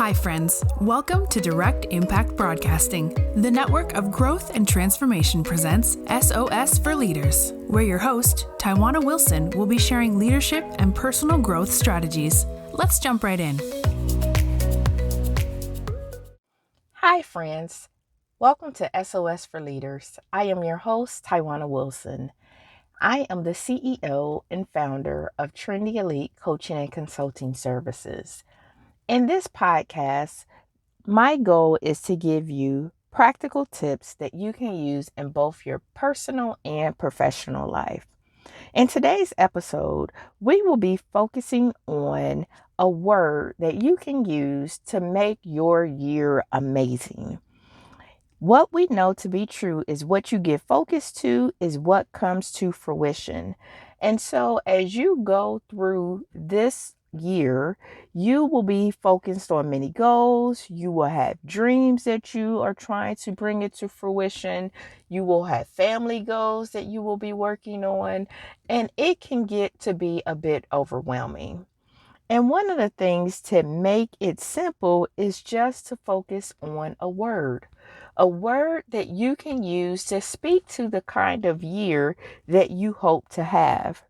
Hi, friends. Welcome to Direct Impact Broadcasting. The network of growth and transformation presents SOS for Leaders, where your host, Taiwana Wilson, will be sharing leadership and personal growth strategies. Let's jump right in. Hi, friends. Welcome to SOS for Leaders. I am your host, Taiwana Wilson. I am the CEO and founder of Trendy Elite Coaching and Consulting Services. In this podcast, my goal is to give you practical tips that you can use in both your personal and professional life. In today's episode, we will be focusing on a word that you can use to make your year amazing. What we know to be true is what you give focus to is what comes to fruition. And so as you go through this year, you will be focused on many goals. You will have dreams that you are trying to bring it to fruition. You will have family goals that you will be working on, and it can get to be a bit overwhelming. And one of the things to make it simple is just to focus on a word that you can use to speak to the kind of year that you hope to have.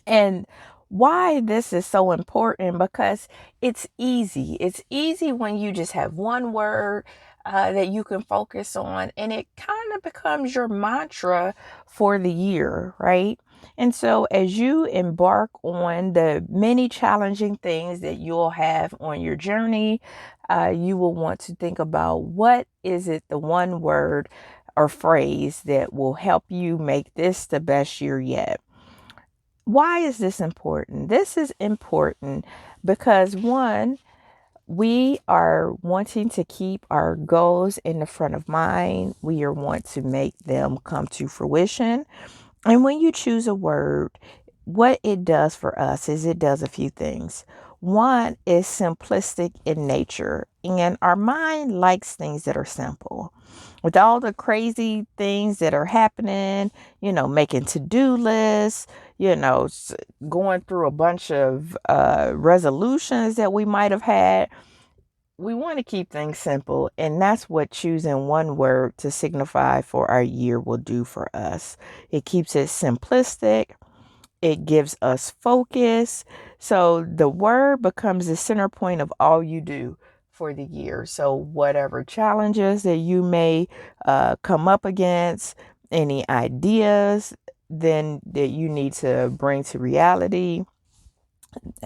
And why this is so important, because it's easy. It's easy when you just have one word that you can focus on, and it kind of becomes your mantra for the year, right? And so as you embark on the many challenging things that you'll have on your journey, you will want to think about what is it, the one word or phrase that will help you make this the best year yet. Why is this important? This is important because, one, we are wanting to keep our goals in the front of mind. We are want to make them come to fruition. And when you choose a word, what it does for us is it does a few things. One is simplistic in nature, and our mind likes things that are simple. With all the crazy things that are happening, making to-do lists, going through a bunch of resolutions that we might have had, we want to keep things simple, and that's what choosing one word to signify for our year will do for us. It keeps it simplistic. It gives us focus. So the word becomes the center point of all you do for the year. So whatever challenges that you may come up against, any ideas then that you need to bring to reality,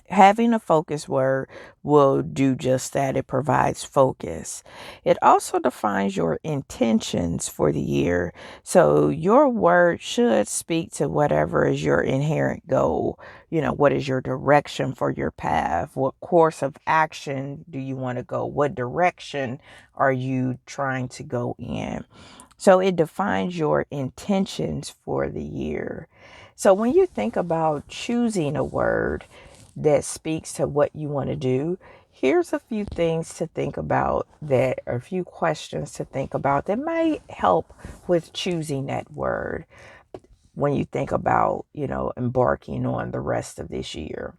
having a focus word will do just that. It provides focus. It also defines your intentions for the year. So your word should speak to whatever is your inherent goal. What is your direction for your path? What course of action do you want to go? What direction are you trying to go in? So it defines your intentions for the year. So when you think about choosing a word that speaks to what you want to do, here's a few things to think about, that are a few questions to think about that might help with choosing that word when you think about, embarking on the rest of this year.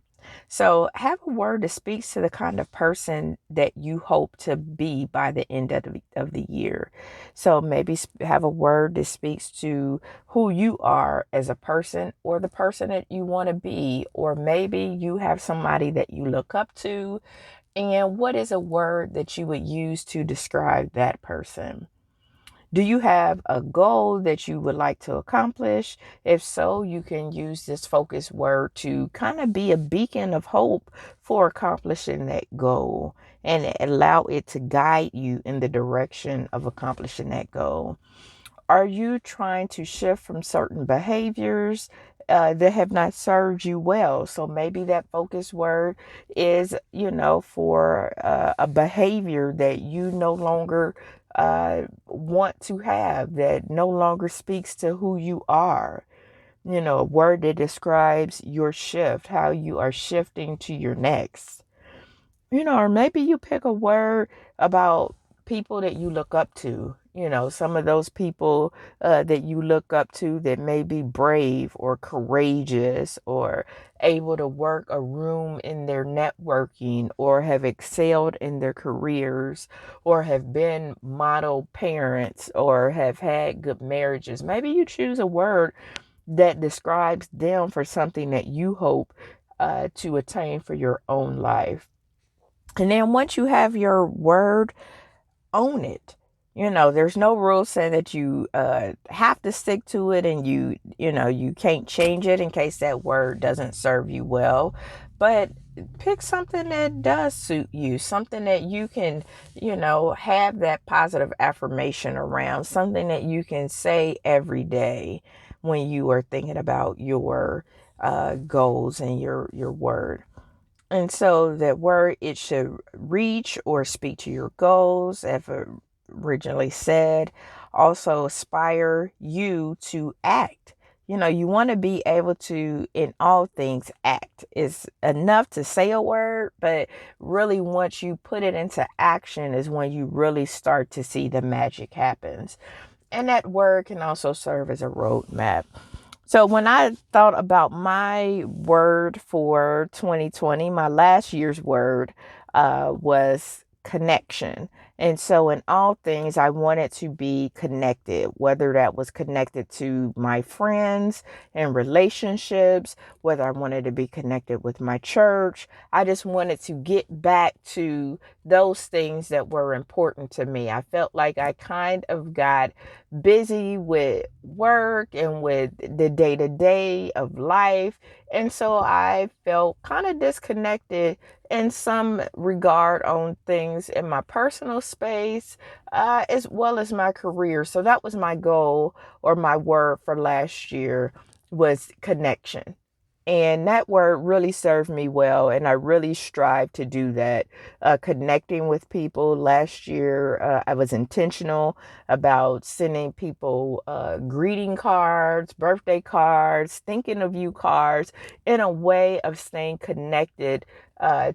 So have a word that speaks to the kind of person that you hope to be by the end of the year. So maybe have a word that speaks to who you are as a person, or the person that you want to be, or maybe you have somebody that you look up to. And what is a word that you would use to describe that person? Do you have a goal that you would like to accomplish? If so, you can use this focus word to kind of be a beacon of hope for accomplishing that goal, and allow it to guide you in the direction of accomplishing that goal. Are you trying to shift from certain behaviors that have not served you well? So maybe that focus word is, for a behavior that you no longer want to have, that no longer speaks to who you are. A word that describes your shift, how you are shifting to your next. Or maybe you pick a word about people that you look up to, Some of those people that you look up to that may be brave or courageous or able to work a room in their networking or have excelled in their careers or have been model parents or have had good marriages. Maybe you choose a word that describes them for something that you hope to attain for your own life. And then once you have your word, own it. There's no rule saying that you have to stick to it, and you can't change it in case that word doesn't serve you well. But pick something that does suit you, something that you can, have that positive affirmation around, something that you can say every day when you are thinking about your goals and your word. And so that word, it should reach or speak to your goals, as originally said. Also inspire you to act. You want to be able to, in all things, act. It's enough to say a word, but really once you put it into action is when you really start to see the magic happens. And that word can also serve as a roadmap. So when I thought about my word for 2020, my last year's word was connection. And so in all things, I wanted to be connected, whether that was connected to my friends and relationships, whether I wanted to be connected with my church. I just wanted to get back to those things that were important to me. I felt like I kind of got busy with work and with the day to day of life. And so I felt kind of disconnected in some regard on things in my personal space, as well as my career. So that was my goal, or my word for last year, was connection. And that word really served me well. And I really strive to do that. Connecting with people last year, I was intentional about sending people greeting cards, birthday cards, thinking of you cards, in a way of staying connected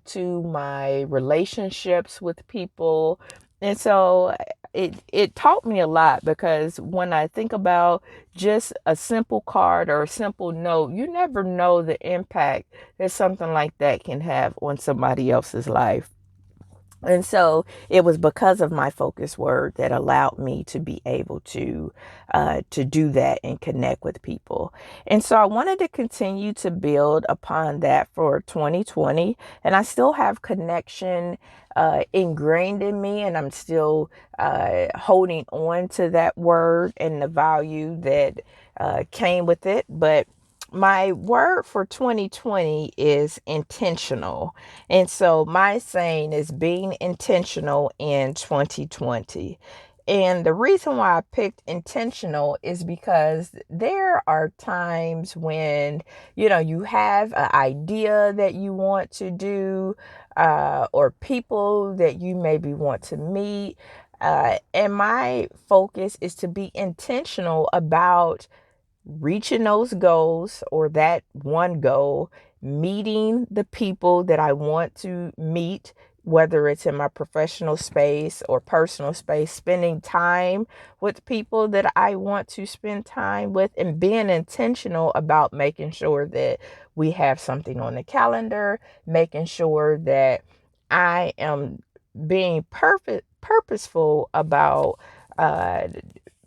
to my relationships with people. And so it taught me a lot, because when I think about just a simple card or a simple note, you never know the impact that something like that can have on somebody else's life. And so it was because of my focus word that allowed me to be able to do that and connect with people. And so I wanted to continue to build upon that for 2020. And I still have connection ingrained in me, and I'm still holding on to that word and the value that came with it. But my word for 2020 is intentional. And so my saying is being intentional in 2020. And the reason why I picked intentional is because there are times when, you have an idea that you want to do, or people that you maybe want to meet. And my focus is to be intentional about reaching those goals, or that one goal, meeting the people that I want to meet, whether it's in my professional space or personal space, spending time with people that I want to spend time with, and being intentional about making sure that we have something on the calendar, making sure that I am being purposeful about uh,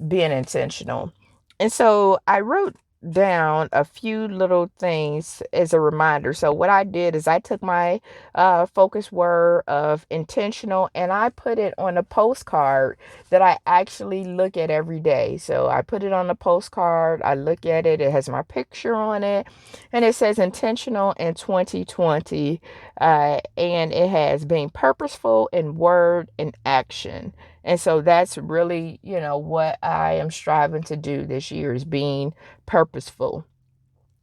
being intentional. And so I wrote down a few little things as a reminder. So what I did is I took my focus word of intentional, and I put it on a postcard that I actually look at every day. So I put it on a postcard. I look at it. It has my picture on it, and it says intentional in 2020. And it has being purposeful in word and action. And so that's really, what I am striving to do this year, is being purposeful.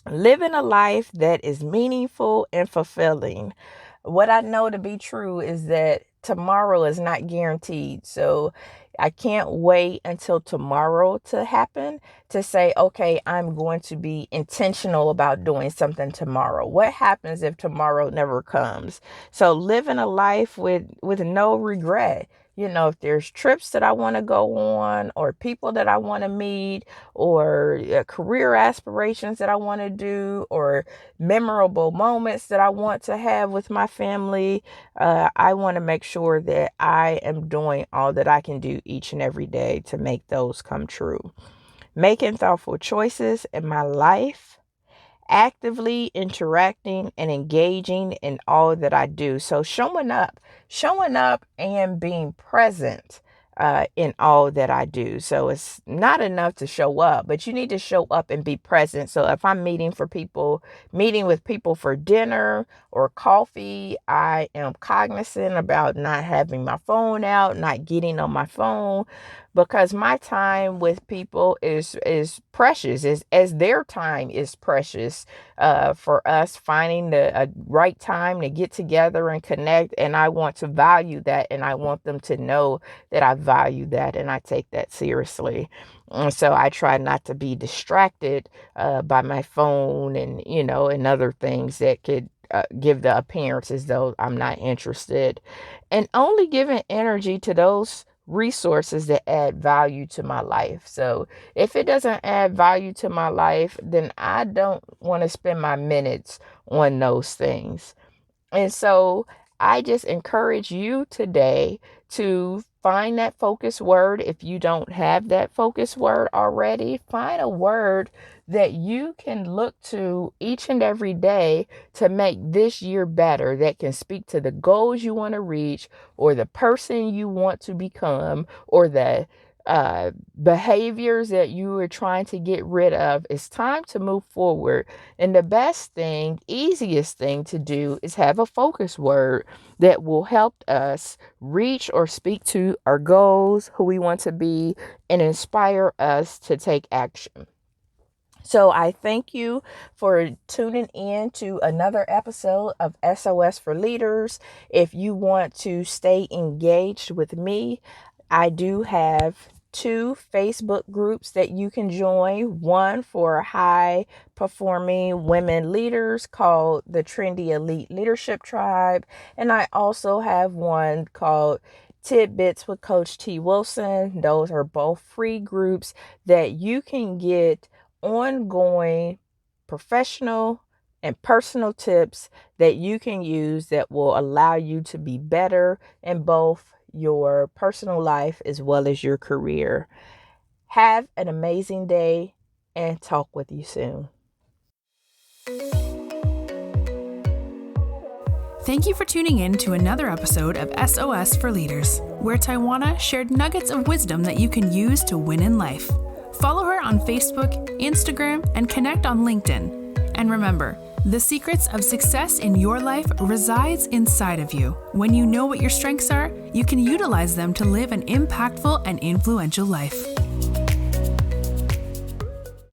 Living a life that is meaningful and fulfilling. What I know to be true is that tomorrow is not guaranteed. So I can't wait until tomorrow to happen to say, okay, I'm going to be intentional about doing something tomorrow. What happens if tomorrow never comes? So living a life with no regret. if there's trips that I want to go on, or people that I want to meet, or career aspirations that I want to do, or memorable moments that I want to have with my family, I want to make sure that I am doing all that I can do each and every day to make those come true. Making thoughtful choices in my life, actively interacting and engaging in all that I do. So showing up and being present in all that I do. So it's not enough to show up, but you need to show up and be present. So if I'm meeting with people for dinner or coffee, I am cognizant about not having my phone out, not getting on my phone, because my time with people is precious, as their time is precious, for us finding the right time to get together and connect. And I want to value that, and I want them to know that I value that and I take that seriously. And so I try not to be distracted by my phone and other things that could give the appearance as though I'm not interested, and only giving energy to those resources that add value to my life. So if it doesn't add value to my life, then I don't want to spend my minutes on those things. And so I just encourage you today to find that focus word. If you don't have that focus word already, find a word that you can look to each and every day to make this year better, that can speak to the goals you want to reach, or the person you want to become, or the behaviors that you are trying to get rid of. It's time to move forward. And the easiest thing to do is have a focus word that will help us reach or speak to our goals, who we want to be, and inspire us to take action. So I thank you for tuning in to another episode of SOS for Leaders. If you want to stay engaged with me, I do have 2 Facebook groups that you can join. One for high performing women leaders called the Trendy Elite Leadership Tribe. And I also have one called Tidbits with Coach T. Wilson. Those are both free groups that you can get ongoing professional and personal tips that you can use that will allow you to be better in both your personal life as well as your career. Have an amazing day, and talk with you soon. Thank you for tuning in to another episode of SOS for Leaders, where Taiwana shared nuggets of wisdom that you can use to win in life. Follow her on Facebook, Instagram, and connect on LinkedIn. And remember, the secrets of success in your life resides inside of you. When you know what your strengths are, you can utilize them to live an impactful and influential life.